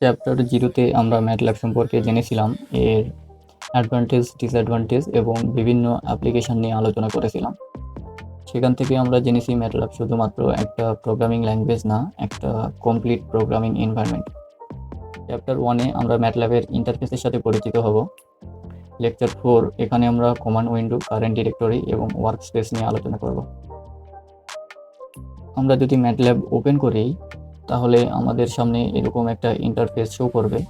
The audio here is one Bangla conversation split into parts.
চ্যাপ্টার 0-তে আমরা ম্যাটল্যাব সম্পর্কে জেনেছিলাম, এর অ্যাডভান্টেজ, ডিসঅ্যাডভান্টেজ এবং বিভিন্ন অ্যাপ্লিকেশন নিয়ে আলোচনা করেছিলাম। সেখান থেকে আমরা জেনেছি ম্যাটল্যাব শুধুমাত্র একটা প্রোগ্রামিং ল্যাঙ্গুয়েজ না, একটা কমপ্লিট প্রোগ্রামিং এনভায়রনমেন্ট। চ্যাপ্টার 1-এ আমরা ম্যাটল্যাবের ইন্টারফেসের সাথে পরিচিত হব। লেকচার 4 এখানে আমরা কমান্ড উইন্ডো, কারেন্ট ডিরেক্টরি এবং ওয়ার্কস্পেস নিয়ে আলোচনা করব। আমরা যদি ম্যাটল্যাব ওপেন করি তাহলে আমাদের সামনে এরকম একটা ইন্টারফেস শো করবে।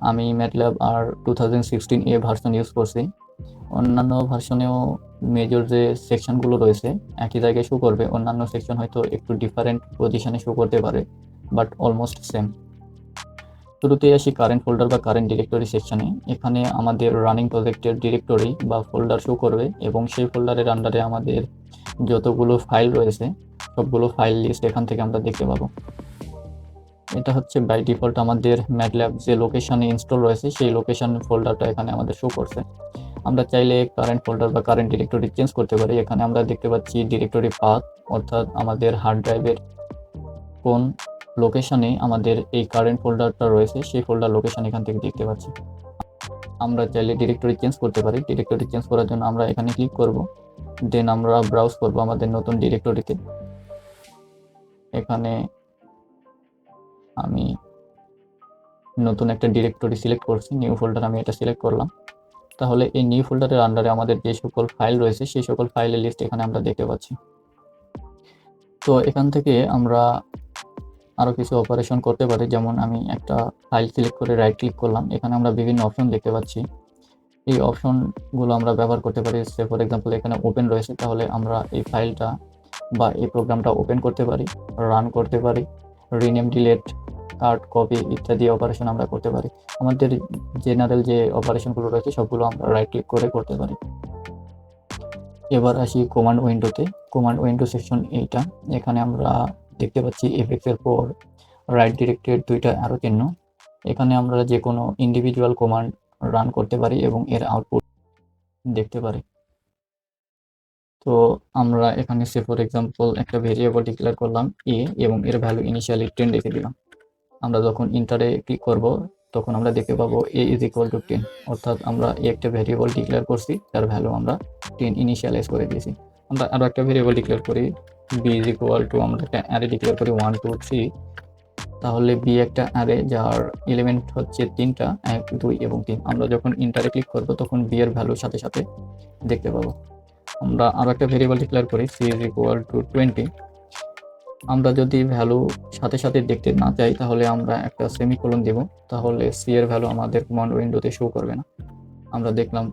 আমি ম্যাটল্যাব আর 2016 ভার্সন ইউজ করছি। অন্যান্য ভার্সনেও মেজর যে সেকশনগুলো রয়েছে একই জায়গায় শো করবে, অন্যান্য সেকশন হয়তো একটু ডিফারেন্ট পজিশনে শো করতে পারে, বাট অলমোস্ট সেম। শুরুতেই আসি কারেন্ট ফোল্ডার বা কারেন্ট ডিরেক্টরি সেকশনে। এখানে আমাদের রানিং প্রজেক্টের ডিরেক্টরি বা ফোল্ডার শো করবে এবং সেই ফোল্ডারের আন্ডারে আমাদের যতগুলো ফাইল রয়েছে সবগুলো ফাইল লিস্ট এখান থেকে আমরা দেখতে পাবো। এটা হচ্ছে বাই ডিফল্ট আমাদের ম্যাটল্যাব যে লোকেশনে ইনস্টল রয়েছে সেই লোকেশন ফোল্ডারটা এখানে আমাদের শো করছে। আমরা চাইলে কারেন্ট ফোল্ডার বা কারেন্ট ডিরেক্টরি চেঞ্জ করতে পারি। এখানে আমরা দেখতে পাচ্ছি ডিরেক্টরি পাথ, অর্থাৎ আমাদের হার্ড ড্রাইভের কোন লোকেশনে আমাদের এই কারেন্ট ফোল্ডারটা রয়েছে সেই ফোল্ডার লোকেশন এখান থেকে দেখতে পাচ্ছি। আমরা চাইলে ডিরেক্টরি চেঞ্জ করতে পারি। ডিরেক্টরি চেঞ্জ করার জন্য আমরা এখানে ক্লিক করব, দেন আমরা ব্রাউজ করব আমাদের নতুন ডিরেক্টরিতে। এখানে আমি নতুন একটা ডিরেক্টরি সিলেক্ট করছি, নিউ ফোল্ডার আমি এটা সিলেক্ট করলাম। তাহলে এই নিউ ফোল্ডারের আন্ডারে আমাদের যে সকল ফাইল রয়েছে সেই সকল ফাইলের লিস্ট এখানে আমরা দেখতে পাচ্ছি। তো এখান থেকে আমরা আরও কিছু অপারেশন করতে পারি, যেমন আমি একটা ফাইল সিলেক্ট করে রাইট ক্লিক করলাম। এখানে আমরা বিভিন্ন অপশন দেখতে পাচ্ছি। এই অপশনগুলো আমরা ব্যবহার করতে পারি। সে ফর এক্সাম্পল এখানে ওপেন রয়েছে, তাহলে আমরা এই ফাইলটা বা এই প্রোগ্রামটা ওপেন করতে পারি, রান করতে পারি, রিনেম, ডিলেট, কাট, কপি ইত্যাদি অপারেশন আমরা করতে পারি। আমাদের জেনারেল যে অপারেশনগুলো রয়েছে সবগুলো আমরা রাইট ক্লিক করে করতে পারি। এবার আসি কমান্ড উইন্ডোতে। কমান্ড উইন্ডো সেকশন এইটা। এখানে আমরা দেখতে পাচ্ছি এফএক্স এর পর রাইট ডিরেক্টেড দুইটা অ্যারো চিহ্ন। এখানে আমরা যে কোনো ইন্ডিভিজুয়াল কমান্ড রান করতে পারি এবং এর আউটপুট দেখতে পারি। তো আমরা এখানে সে ফর এক্সাম্পল একটা ভেরিয়েবল ডিক্লেয়ার করলাম এ এবং এর ভ্যালু ইনিশিয়ালি 10 রেখে দিলাম। আমরা যখন ইন্টারে ক্লিক করব তখন আমরা দেখতে পাবো a ইজ ইকুয়াল টু 10, অর্থাৎ আমরা একটা ভেরিয়েবল ডিক্লেয়ার করছি, তার ভ্যালু আমরা 10 ইনিশিয়ালাইজ করে দিয়েছি। আমরা আরও একটা ভেরিয়েবল ডিক্লেয়ার করি b ইজ ইকুয়াল টু, আমরা একটা অ্যারে ডিক্লেয়ার করি 1 2 3। তাহলে b একটা অ্যারে যার এলিমেন্ট হচ্ছে 3টা, 1 2 এবং 3। আমরা যখন ইন্টারে ক্লিক করব তখন b এর ভ্যালুর সাথে সাথে দেখতে পাবো। আমরা আরও একটা ভেরিয়েবল ডিক্লেয়ার করি c ইজ ইকুয়াল টু 20। আমরা যদি ভ্যালু সাথে সাথে দেখতে না চাই তাহলে আমরা একটা সেমিকোলন দেব, তাহলে সি এর ভ্যালু আমাদের কমান্ড উইন্ডোতে শো করবে না। আমরা দেখলাম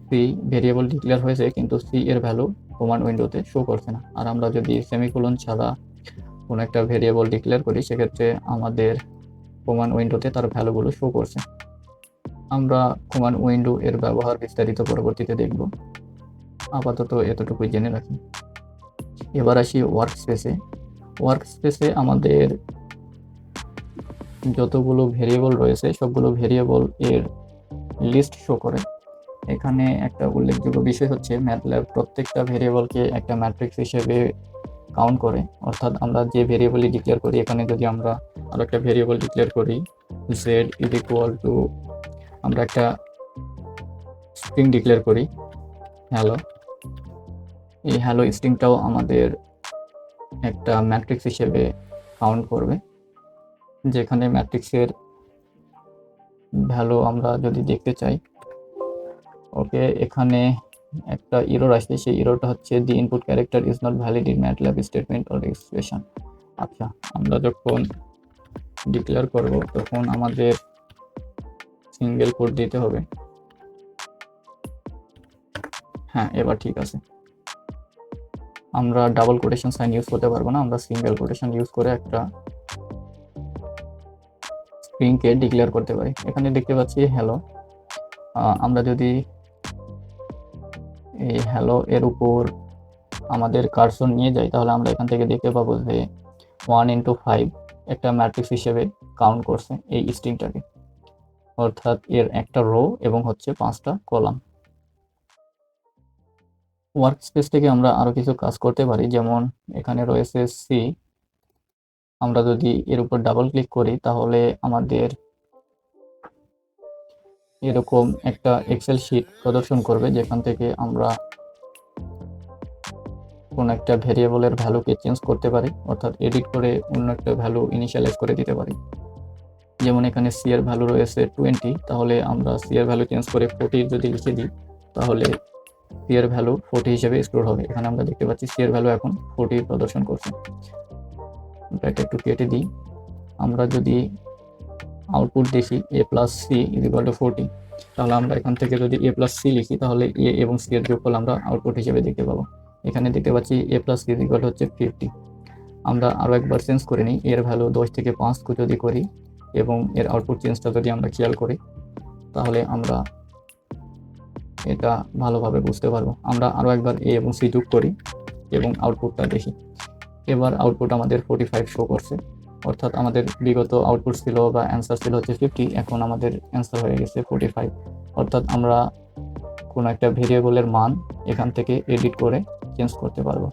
সি ভেরিয়েবল ডিক্লেয়ার হয়েছে কিন্তু সি এর ভ্যালু কমান্ড উইন্ডোতে শো করছে না। আর আমরা যদি সেমিকোলন ছাড়া কোনো একটা ভেরিয়েবল ডিক্লেয়ার করি সেক্ষেত্রে আমাদের কমান্ড উইন্ডোতে তার ভ্যালুগুলো শো করছে। আমরা কমান্ড উইন্ডো এর ব্যবহার বিস্তারিত পরবর্তীতে দেখব, আপাতত এতটুকুই জেনে রাখি। এবার আসি ওয়ার্কস্পেসে। ওয়ার্কস্পেসে আমাদের যতগুলো ভেরিয়েবল রয়েছে সবগুলো ভেরিয়েবল এর লিস্ট শো করে। এখানে একটা উল্লেখযোগ্য বিষয় হচ্ছে ম্যাটল্যাব প্রত্যেকটা ভেরিয়েবলকে একটা ম্যাট্রিক্স হিসেবে কাউন্ট করে, অর্থাৎ আমরা যে ভেরিয়েবলই ডিক্লেয়ার করি, এখানে যদি আমরা আরও একটা ভেরিয়েবল ডিক্লেয়ার করি z ইজ ইকুয়াল টু, আমরা একটা স্ট্রিং ডিক্লেয়ার করি হ্যালো, এই হ্যালো স্ট্রিংটাও আমাদের একটা ম্যাট্রিক্স হিসেবে কাউন্ট করবে, যেখানে ম্যাট্রিক্সের ভ্যালু আমরা যদি দেখতে চাই। ওকে, এখানে একটা এরর আসছে, সেই এররটা হচ্ছে the input character is not valid in MATLAB statement or expression. আচ্ছা, আমরা যখন ডিক্লেয়ার করব তখন আমাদের সিঙ্গেল কোট দিতে হবে। হ্যাঁ, এবার ঠিক আছে। আমরা ডাবল কোটেশন সাইন ইউজ করতে পারবো না, আমরা সিঙ্গেল কোটেশন ইউজ করে একটা স্ট্রিংকে ডিক্লেয়ার করতে পারি। এখানে দেখতে পাচ্ছি হ্যালো। আমরা যদি এই হ্যালো এর উপর আমাদের কার্সর নিয়ে যাই তাহলে আমরা এখান থেকে দেখতে পাবো যে 1 into 5 একটা ম্যাট্রিক্স হিসেবে কাউন্ট করছে এই স্ট্রিংটাকে, অর্থাৎ এর একটা রো এবং হচ্ছে 5টা কলাম। ওয়ার্কস্পেস থেকে আমরা আরও কিছু কাজ করতে পারি, যেমন এখানে রয়েছে সি, আমরা যদি এর উপর ডাবল ক্লিক করি তাহলে আমাদের এরকম একটা এক্সেল শিট প্রদর্শন করবে, যেখান থেকে আমরা কোন একটা ভেরিয়েবলের ভ্যালুকে চেঞ্জ করতে পারি, অর্থাৎ এডিট করে অন্য একটা ভ্যালু ইনিশিয়ালাইজ করে দিতে পারি। যেমন এখানে সি এর ভ্যালু রয়েছে 20, তাহলে আমরা সি এর ভ্যালু চেঞ্জ করে 40 যদি লিখে দিই তাহলে সি এর ভ্যালু 40 হিসেবে স্টোর হবে। এখানে আমরা দেখতে পাচ্ছি সি এর ভ্যালু এখন 40 প্রদর্শন করছে। এটা একটু কেটে দিই। আমরা যদি আউটপুট দেখি a plus C is equal to 40, তাহলে আমরা এখান থেকে যদি a প্লাস সি লিখি তাহলে a এবং সি এর যোগফল আমরা আউটপুট হিসেবে দেখতে পাবো। এখানে দেখতে পাচ্ছি a plus C is equal হচ্ছে 50। আমরা আরও একবার চেঞ্জ করে নিই, এর ভ্যালু 10 থেকে 5 যদি করি এবং এর আউটপুট চেঞ্জটা যদি আমরা খেয়াল করি তাহলে আমরা এটা ভালোভাবে বুঝতে পারবো। আমরা আরও একবার এ এবং সি যোগ করি এবং আউটপুটটা দেখি। এবার আউটপুট আমাদের 45 শো করছে, অর্থাৎ আমাদের বিগত আউটপুট ছিল বা অ্যান্সার ছিল হচ্ছে 50, এখন আমাদের অ্যান্সার হয়ে গেছে 45। অর্থাৎ আমরা কোনো একটা ভেরিয়েবলের মান এখান থেকে এডিট করে চেঞ্জ করতে পারবো।